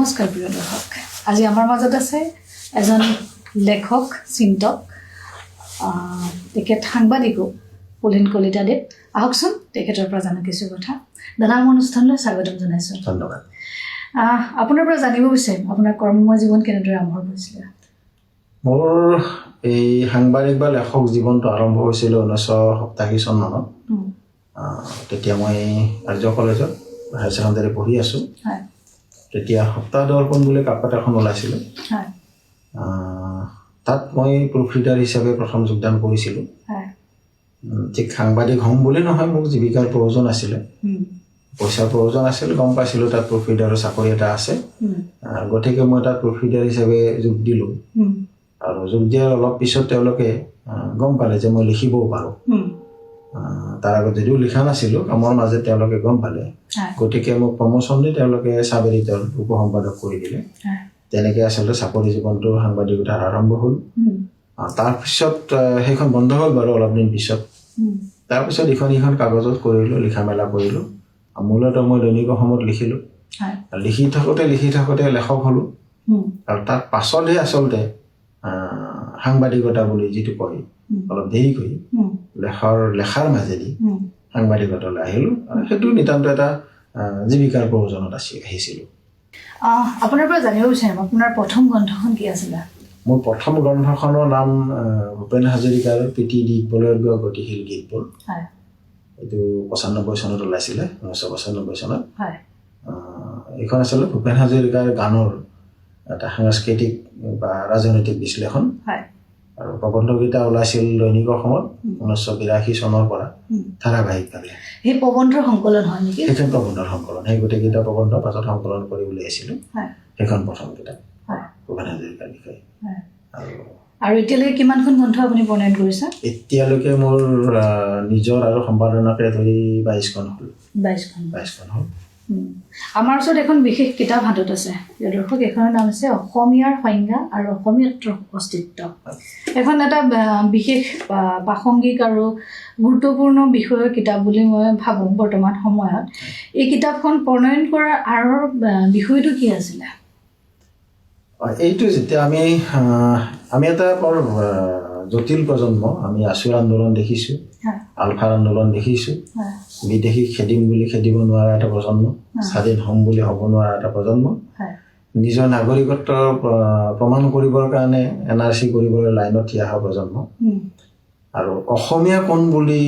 নমস্কাৰ প্ৰিয় দৰ্শক আজি আমাৰ মাজত আছে এজন লেখক চিন্তক তেখেত সাংবাদিকো পুলিন কলিতাদেৱ আহকচোন তেখেতৰ পৰা জানো কিছু কথা দাদা অনুষ্ঠানলৈ স্বাগতম জনাইছোঁ ধন্যবাদ আপোনাৰ পৰা জানিব বিচাৰিম আপোনাৰ কৰ্মময় জীৱন কেনেদৰে আৰম্ভ হৈছিল মোৰ এই সাংবাদিক বা লেখক জীৱনটো আৰম্ভ হৈছিল 1987 চনত তেতিয়া মই আৰ্য কলেজত হায়াৰ ছেকেণ্ডাৰী পঢ়ি আছোঁ তেতিয়া সপ্তাহ দৰ্পণ বুলি কাকত এখন ওলাইছিল তাত মই প্ৰুফ ৰিডাৰ হিচাপে প্ৰথম যোগদান কৰিছিলোঁ ঠিক সাংবাদিক হ'ম বুলি নহয় মোক জীৱিকাৰ প্ৰয়োজন আছিলে পইচাৰ প্ৰয়োজন আছিল গম পাইছিলোঁ তাত প্ৰুফ ৰিডাৰৰ চাকৰি এটা আছে গতিকে মই তাত প্ৰুফ ৰিডাৰ হিচাপে যোগ দিলোঁ আৰু যোগ দিয়াৰ অলপ পিছত তেওঁলোকে গম পালে যে মই লিখিবও পাৰোঁ তাৰ আগত যদিও লিখা নাছিলোঁ কামৰ মাজত তেওঁলোকে গম পালে গতিকে মোক প্ৰমোশ্যন দি তেওঁলোকে চাব এডিটৰ উপসম্পাদক কৰি দিলে তেনেকৈ আচলতে চাকৰি জীৱনটো সাংবাদিকতাৰ আৰম্ভ হ'ল তাৰপিছত সেইখন বন্ধ হ'ল বাৰু অলপ দিন পিছত তাৰপিছত ইখন কাগজত কৰিলোঁ লিখা মেলা কৰিলোঁ মূলতঃ মই দৈনিক অসমত লিখিলোঁ লিখি থাকোঁতে লেখক হ'লোঁ আৰু তাৰ পাছতহে আচলতে সাংবাদিকতা বুলি যিটো কয় অলপ দেৰিকৈ লেখাৰ মাজেদি সাংবাদিকতালৈ আহিলোঁ আৰু সেইটো নিতান্ত এটা জীৱিকাৰ প্ৰয়োজনত আহিছিলোঁ আপোনাৰ পৰা জানিব বিচাৰিম আপোনাৰ প্ৰথম গ্ৰন্থখন কি আছিলে মোৰ প্ৰথম গ্ৰন্থখনৰ নাম ভূপেন হাজৰিকাৰ প্ৰীতি দিগবলয়ৰ গতিশীল গীতবোৰ এইটো 95 চনত ওলাইছিলে 1995 চনত এইখন আচলতে ভূপেন হাজৰিকাৰ গানৰ এটা সাংস্কৃতিক বা ৰাজনৈতিক বিশ্লেষণ আৰু প্ৰবন্ধকেইটা ওলাইছিল দৈনিক অসমত 1982 চনৰ পৰা ধাৰাবাহিকভাৱে সেই প্ৰবন্ধৰ সংকলন হয় নেকি সেইখন প্ৰবন্ধৰ সংকলন সেই গোটেইকেইটা প্ৰবন্ধ পাছত সংকলন কৰি উলিয়াইছিলোঁ সেইখন প্ৰথম কিতাপ ভূপেন হাজৰিকাৰ বিষয়ে আৰু এতিয়ালৈকে কিমানখন গ্ৰন্থ আপুনি প্ৰণয়ন কৰিছে এতিয়ালৈকে মোৰ নিজৰ আৰু সম্পাদনাকে ধৰি 22খন হ'ল 22খন হ'ল আমাৰ ওচৰত এখন বিশেষ কিতাপ হাতত আছে দৰ্শক এখনৰ নাম আছে অসমীয়াৰ সংজ্ঞা আৰু অসমীয়াত্বৰ অস্তিত্ব এখন এটা বিশেষ প্ৰাসংগিক আৰু গুৰুত্বপূৰ্ণ বিষয়ৰ কিতাপ বুলি মই ভাবোঁ বৰ্তমান সময়ত এই কিতাপখন প্ৰণয়ন কৰাৰ আঁৰৰ বিষয়টো কি আছিলে এইটো যেতিয়া আমি এটা বৰ জটিল প্ৰজন্ম আমি আছুৰ আন্দোলন দেখিছোঁ আলফাৰ আন্দোলন দেখিছোঁ বিদেশী খেদিম বুলি খেদিব নোৱাৰা এটা প্ৰজন্ম স্বাধীন হ'ম বুলি হ'ব নোৱাৰা এটা প্ৰজন্ম নিজৰ নাগৰিকত্ব প্ৰমাণ কৰিবৰ কাৰণে NRC কৰিবলৈ লাইনত থিয় হোৱা প্ৰজন্ম আৰু অসমীয়া কোন বুলি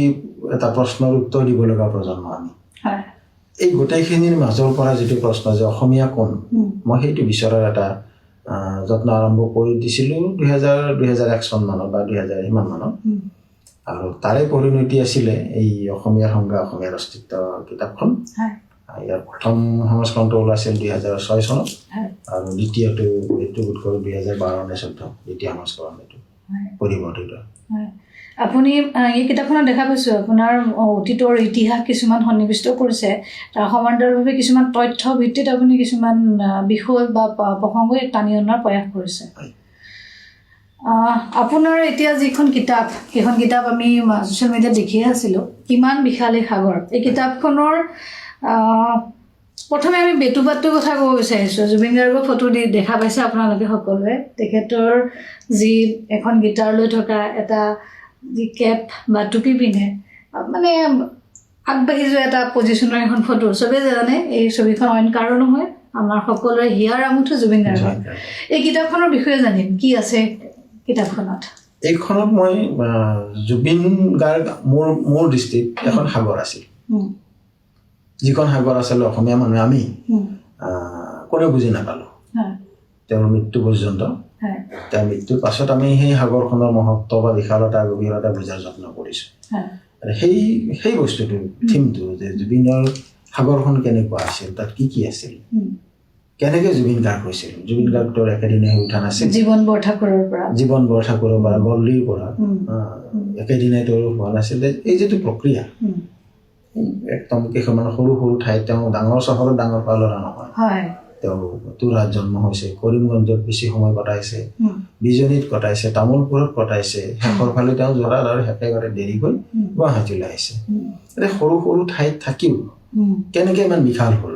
এটা প্ৰশ্নৰ উত্তৰ দিব লগা প্ৰজন্ম আমি এই গোটেইখিনিৰ মাজৰ পৰা যিটো প্ৰশ্ন যে অসমীয়া কোন মই সেইটো বিচৰাৰ এটা যত্ন আৰম্ভ কৰি দিছিলোঁ 2001 চন মানত বা 2000 সিমান মানত আৰু তাৰে পৰিণতি আছিলে এই অসমীয়াৰ সংজ্ঞা অসমীয়াৰ অস্তিত্ব কিতাপখন ইয়াৰ প্ৰথম সংস্কৰণটো ওলাইছিল 2006 চনত আৰু দ্বিতীয়টো এইটো বোধ কৰোঁ 2012-14 দ্বিতীয় সংস্কৰণ এইটো পৰিৱৰ্তিত আপুনি এই কিতাপখনত দেখা পাইছোঁ আপোনাৰ অতীতৰ ইতিহাস কিছুমান সন্নিৱিষ্ট কৰিছে তাৰ সমান্তৰালভাৱে কিছুমান তথ্য ভিত্তিত আপুনি কিছুমান বিষয় বা প্ৰসংগ টানি অনাৰ প্ৰয়াস কৰিছে আপোনাৰ এতিয়া যিখন কিতাপ সেইখন কিতাপ আমি ছ'চিয়েল মিডিয়াত দেখিয়ে আছিলোঁ কিমান বিশাল এই সাগৰ এই কিতাপখনৰ প্ৰথমে আমি বেটুপাতটোৰ কথা ক'ব বিচাৰিছোঁ জুবিন গাৰ্গৰ ফটো দি দেখা পাইছে আপোনালোকে সকলোৱে তেখেতৰ যি এখন গীটাৰ লৈ থকা এটা যি কেপ বা টুপি পিন্ধে মানে আগবাঢ়ি যোৱা এটা পজিশ্যনৰ এখন ফটো চবেই জানে এই ছবিখন অইন কাৰো নহয় আমাৰ সকলোৰে হিয়াৰ আমঠু জুবিন গাৰ্গ এই কিতাপখনৰ বিষয়ে জানিম কি আছে কিতাপখনত এইখনত মই জুবিন গাৰ্গ মোৰ দৃষ্টিত এখন সাগৰ আছিল যিখন সাগৰ আছিলে অসমীয়া মানুহে আমি কোনেও বুজি নাপালোঁ তেওঁৰ মৃত্যু পৰ্যন্ত তাৰ মৃত্যুৰ পাছত আমি সেই সাগৰখনৰ মহত্ব বা বিশালতা গভীৰতা বুজাৰ যত্ন কৰিছোঁ সেই বস্তুটো থিমটো যে জুবিনৰ সাগৰখন কেনেকুৱা আছিল তাত কি আছিল কেনেকৈ জুবিন গাৰ্গ হৈছিল জুবিন গাৰ্গ তেওঁৰ একেদিনাই হৈ উঠা নাছিল জীৱন বৰঠাকুৰৰ পৰা বল্লীৰ পৰা একেদিনাই তেওঁৰ হোৱা নাছিল এই যিটো প্ৰক্ৰিয়া একদম কেইখনমান সৰু ঠাইত তেওঁ ডাঙৰ চহৰত ডাঙৰ পালৰা নহয় তেওঁ তুৰাত জন্ম হৈছে কৰিমগঞ্জত বেছি সময় কটাইছে বিজনীত কটাইছে তামোলপুৰত কটাইছে শেষৰ ফালে তেওঁ যোৰাত আৰু একেবাৰে দেৰিকৈ গুৱাহাটীলৈ আহিছে সৰু ঠাইত থাকিও কেনেকৈ ইমান বিশাল হ'ল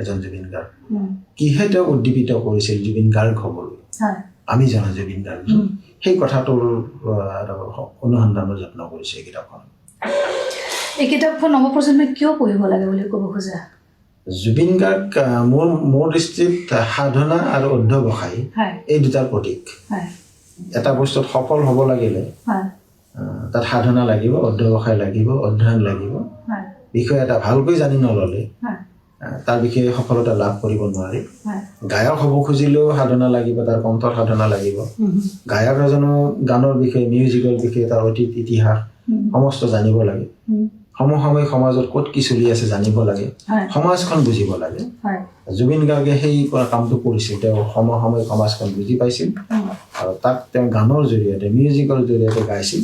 এজন জুবিন গাৰ্গ কিহে তেওঁ উদ্দীপিত কৰিছিল জুবিন গাৰ্গ হ'বলৈ আমি জনা জুবিন গাৰ্গ সেই কথাটোৰ অনুসন্ধানৰ যত্ন কৰিছে এই কিতাপখন। এই কিতাপখন নৱপ্ৰজন্মই কিয় পঢ়িব লাগে বুলি ক'ব খোজা? জুবিন গাৰ্গ মোৰ দৃষ্টিত সাধনা আৰু অধ্যৱসায় এই দুটাৰ প্ৰতীক। এটা বস্তুত সফল হ'ব লাগিলে তাত সাধনা লাগিব, অধ্যৱসায় লাগিব, অধ্যয়ন লাগিব। বিষয় এটা ভালকৈ জানি নল'লে তাৰ বিষয়ে সফলতা লাভ কৰিব নোৱাৰি। গায়ক হ'ব খুজিলেও সাধনা লাগিব, তাৰ কণ্ঠৰ সাধনা লাগিব। গায়ক এজনৰ গানৰ বিষয়ে, মিউজিকৰ বিষয়ে, তাৰ অতীত ইতিহাস সমস্ত জানিব লাগে। সমসাময়িক সমাজত ক'ত কি চলি আছে জানিব লাগে, সমাজখন বুজিব লাগে। জুবিন গাৰ্গে সেই কামটো কৰিছিল। তেওঁ সমসাময়িক সমাজখন বুজি পাইছিল আৰু তাক তেওঁ গানৰ জৰিয়তে, মিউজিকৰ জৰিয়তে গাইছিল।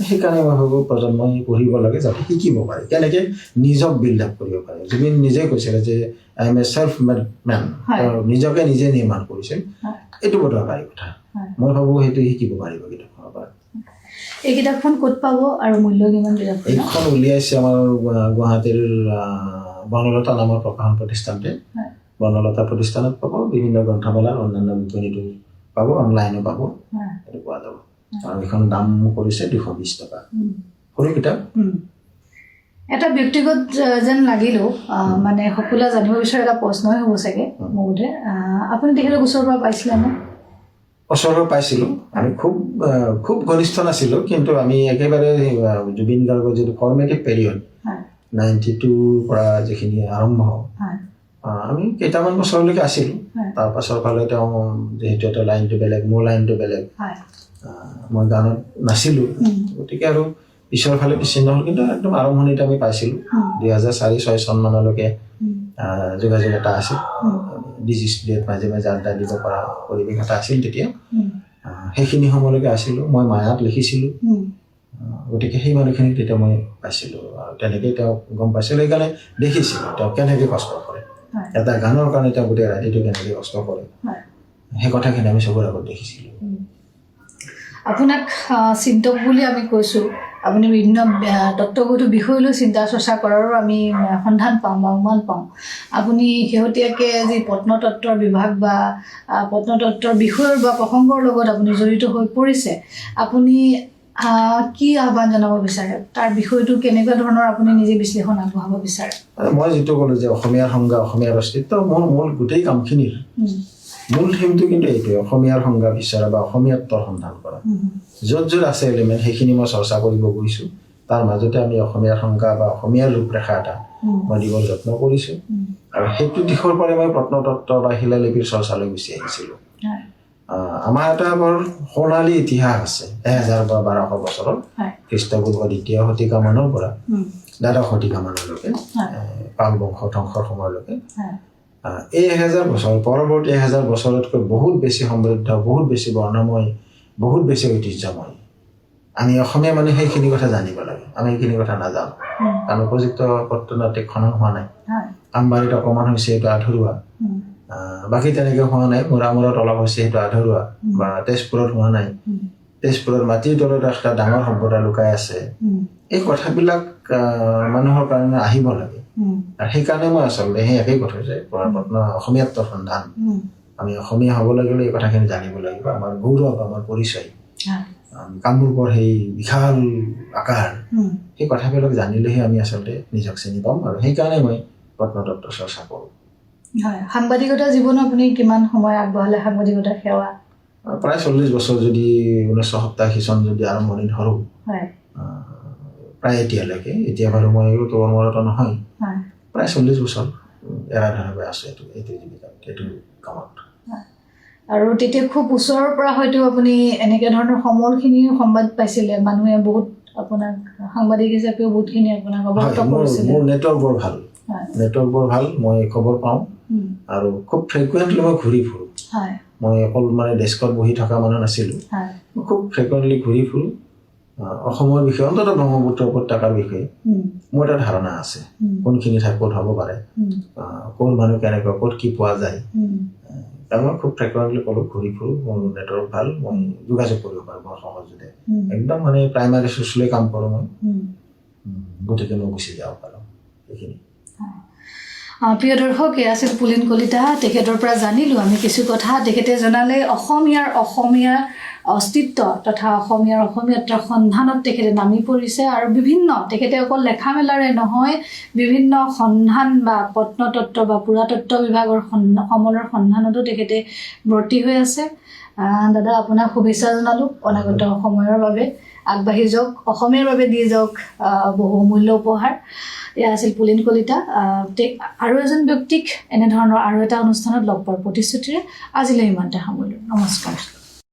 সেইকাৰণে মই ভাবোঁ প্ৰজন্মই পঢ়িব লাগে যাতে শিকিব পাৰে কেনেকৈ নিজক বিল্ড আপ কৰিব পাৰে। জুবিন নিজে কৈছিলে যে I am a self made man, তেওঁ নিজকে নিজে নিৰ্মাণ কৰিছিল। এইটো বৰ দৰকাৰী কথা। মই ভাবোঁ সেইটো শিকিব পাৰিব কিতাপখনৰ পৰা। এই কিতাপখন ক'ত পাব আৰু মূল্য কিমান? এইখন উলিয়াইছে আমাৰ গুৱাহাটীৰ বনলতা নামৰ প্ৰকাশন প্ৰতিষ্ঠানতে। বনলতা প্ৰতিষ্ঠানত পাব, বিভিন্ন গ্ৰন্থমেলাৰ অন্যান্য বিপণীটো পাব, অনলাইনো পাব, সেইটো পোৱা যাব। আৰু এইখন দাম কৰিছে 220 টকা। সৰু কিতাপ। এটা ব্যক্তিগত যেন লাগিলেও মানে সকলোৱে জানিব বিচৰা এটা প্ৰশ্নই হ'ব চাগে মোৰ বোধে। আপুনি তেখেতক ওচৰৰ পৰা পাইছিলেনে? ওচৰৰ পৰা পাইছিলোঁ। আমি খুব ঘনিষ্ঠ নাছিলোঁ, কিন্তু আমি একেবাৰে জুবিন গাৰ্গৰ যিটো ফৰ্মেটিভ পিৰিয়ড 92 পৰা যিখিনি আৰম্ভ আমি কেইটামান বছৰলৈকে আছিলোঁ। তাৰ পাছৰ ফালে তেওঁ যিহেতু এটা লাইনটো বেলেগ, মোৰ লাইনটো বেলেগ, মই গানত নাছিলোঁ, গতিকে আৰু পিছৰ ফালে বিচ্ছিন্ন হ'ল। কিন্তু একদম আৰম্ভণিতে আমি পাইছিলোঁ। 2004-06 চনমানলৈকে যোগাযোগ এটা আছিল। ডিজি ষ্টুডিঅ'ত মাজে মাজে আড্ডা দিব পৰা পৰিৱেশ এটা আছিল তেতিয়া। সেইখিনি সময়লৈকে আছিলোঁ। মই মায়াত লিখিছিলোঁ, গতিকে সেই মানুহখিনিক তেতিয়া মই পাইছিলোঁ আৰু তেনেকেই তেওঁক গম পাইছিলোঁ। সেইকাৰণে দেখিছিলোঁ তেওঁ কেনেকৈ কষ্ট কৰে, এটা গানৰ কাৰণে তেওঁ গোটেই ৰাতিটো কেনেকৈ কষ্ট কৰে, সেই কথাখিনি আমি চকুৰ আগত দেখিছিলোঁ। আপোনাক চিন্তক বুলি আমি কৈছোঁ। আপুনি বিভিন্ন তত্ত্বগত বিষয় লৈ চিন্তা চৰ্চা কৰাৰো আমি সন্ধান পাওঁ বা অনুমান পাওঁ। আপুনি শেহতীয়াকৈ যি প্ৰত্নতত্ত্বৰ বিভাগ বা প্ৰত্নতত্ত্বৰ বিষয়ৰ বা প্ৰসংগৰ লগত আপুনি জড়িত হৈ পৰিছে, আপুনি কি আহ্বান জনাব বিচাৰে? তাৰ বিষয়টো কেনেকুৱা ধৰণৰ আপুনি নিজে বিশ্লেষণ আগবঢ়াব বিচাৰে? মই যিটো ক'লোঁ যে অসমীয়াৰ সংজ্ঞা, অসমীয়াৰ অস্তিত্ব, মূল গোটেই কামখিনিৰ মূল থিমটো কিন্তু এইটোৱে, অসমীয়াৰ সংজ্ঞা বিচৰা বা অসমীয়াত্বৰ সন্ধান কৰা। য'ত য'ত আছে এলিমেণ্ট সেইখিনি মই চৰ্চা কৰিব গৈছোঁ। তাৰ মাজতে আমি অসমীয়াৰ সংজ্ঞা বা অসমীয়াৰ ৰূপৰেখা এটা মই দিবৰ যত্ন কৰিছোঁ। আৰু সেইটো দিশৰ পৰাই মই প্ৰত্নতত্ত্ব বা শিলালিপিৰ চৰ্চালৈ গুচি আহিছিলোঁ। আমাৰ এটা বৰ সোণালী ইতিহাস আছে 1000 বা 1200 বছৰৰ, খ্ৰীষ্টপূৰ্ব 2য় শতিকামানৰ পৰা 12শ শতিকামানলৈকে, পাল বংশ ধ্বংসৰ সময়লৈকে। এই 1000 বছৰ, পৰৱৰ্তী 1000 বছৰতকৈ বহুত বেছি সমৃদ্ধ, বহুত বেছি বৰ্ণময়, বহুত বেছি ঐতিহ্যময়। আমি অসমীয়া মানে সেইখিনি কথা জানিব লাগে। আমি সেইখিনি কথা নাজানো, কাৰণ উপযুক্ত প্ৰত্নতাত্ত্বিক খনন হোৱা নাই। আমবাৰীত অকণমান হৈছে, সেইটো আধৰুৱা। বাকী তেনেকৈ হোৱা নাই। মূৰামূৰত অলপ হৈছে, সেইটো আধৰুৱা। বা তেজপুৰত হোৱা নাই। তেজপুৰৰ মাটিৰ তলত এটা ডাঙৰ সভ্যতা লুকাই আছে। এই কথাবিলাক মানুহৰ কাৰণে আহিব লাগে। আৰু সেইকাৰণে মই আচলতে সেই একেই কথা যে অসমীয়াত্বৰ সন্ধান, আমি অসমীয়া হ'ব লাগিলে এই কথাখিনি জানিব লাগিব। আমাৰ গৌৰৱ, আমাৰ পৰিচয়, কামৰূপৰ সেই বিশাল আকাৰ, সেই কথাবিলাক জানিলেহে আমি আচলতে নিজক চিনি পাম। আৰু সেইকাৰণে মই প্ৰত্নতত্ত্ব চৰ্চা কৰোঁ। হয়, সাংবাদিকতা জীৱন আপুনি কিমান সময় আগবঢ়ালে? সাংবাদিকতাৰ সেৱা প্ৰায় 40 বছৰ, যদি 1987 চন যদি আৰম্ভণি ধৰোঁ, প্ৰায় এতিয়ালৈকে। এতিয়া বাৰু মই কৰ্মৰত নহয়, প্ৰায় 40 বছৰ এৰাধাৰভাৱে আছোঁ এইটো জীৱিকাত, এইটো কামত। আৰু তেতিয়া খুব ওচৰৰ পৰা হয়তো আপুনি এনেকৈ ধৰণৰ সমলখিনি সংবাদ পাইছিলে, মানুহে বহুত আপোনাক সাংবাদিক হিচাপেও বহুতখিনি আপোনাক অৱগত কৰিছিলে। মোৰ নেটৱৰ্ক বৰ ভাল, মই খবৰ পাওঁ আৰু খুব ফ্ৰিকুৱেণ্টলি মই ঘূৰি ফুৰোঁ। মই অকল মানে ডেস্কত বহি থকা মানুহ নাছিলোঁ, মই খুব ফ্ৰিকুৱেণ্টলি ঘূৰি ফুৰোঁ। অসমৰ বিষয়ে, অন্ততঃ ব্ৰহ্মপুত্ৰ উপত্যকাৰ বিষয়ে মোৰ এটা ধাৰণা আছে, কোনখিনি ঠাই ক'ত হ'ব পাৰে, ক'ৰ মানুহ কেনেকুৱা, ক'ত কি পোৱা যায়। কাৰণ মই খুব ফ্ৰিকুৱেণ্টলি ক'লোঁ ঘূৰি ফুৰোঁ, মোৰ নেটৱৰ্ক ভাল, মই যোগাযোগ কৰিব পাৰোঁ বৰ সহজতে। একদম মানে প্ৰাইমাৰী চ'ৰ্চলৈ কাম কৰোঁ মই, গতিকে মই গুচি যাব পাৰোঁ সেইখিনি। প্ৰিয় দৰ্শক, এয়া আছিল পুলিন কলিতা। তেখেতৰ পৰা জানিলোঁ আমি কিছু কথা। তেখেতে জনালে অসমীয়াৰ অস্তিত্ব তথা অসমীয়াত্ৰাৰ সন্ধানত তেখেতে নামি পৰিছে আৰু তেখেতে অকল লেখা মেলাৰে নহয়, বিভিন্ন সন্ধান বা প্ৰত্নতত্ত্ব বা পুৰাতত্ত্ব বিভাগৰ সমলৰ সন্ধানতো তেখেতে ব্ৰতী হৈ আছে। দাদা, আপোনাক শুভেচ্ছা জনালোঁ অনাগত সময়ৰ বাবে। আগবাঢ়ি যাওক, অসমীয়াৰ বাবে দি যাওক বহু অমূল্য উপহাৰ। এয়া আছিল পুলিন কলিতা। আৰু এজন ব্যক্তিক এনেধৰণৰ আৰু এটা অনুষ্ঠানত লগ পোৱাৰ প্ৰতিশ্ৰুতিৰে আজিলৈ ইমানতে সামৰিলোঁ। নমস্কাৰ।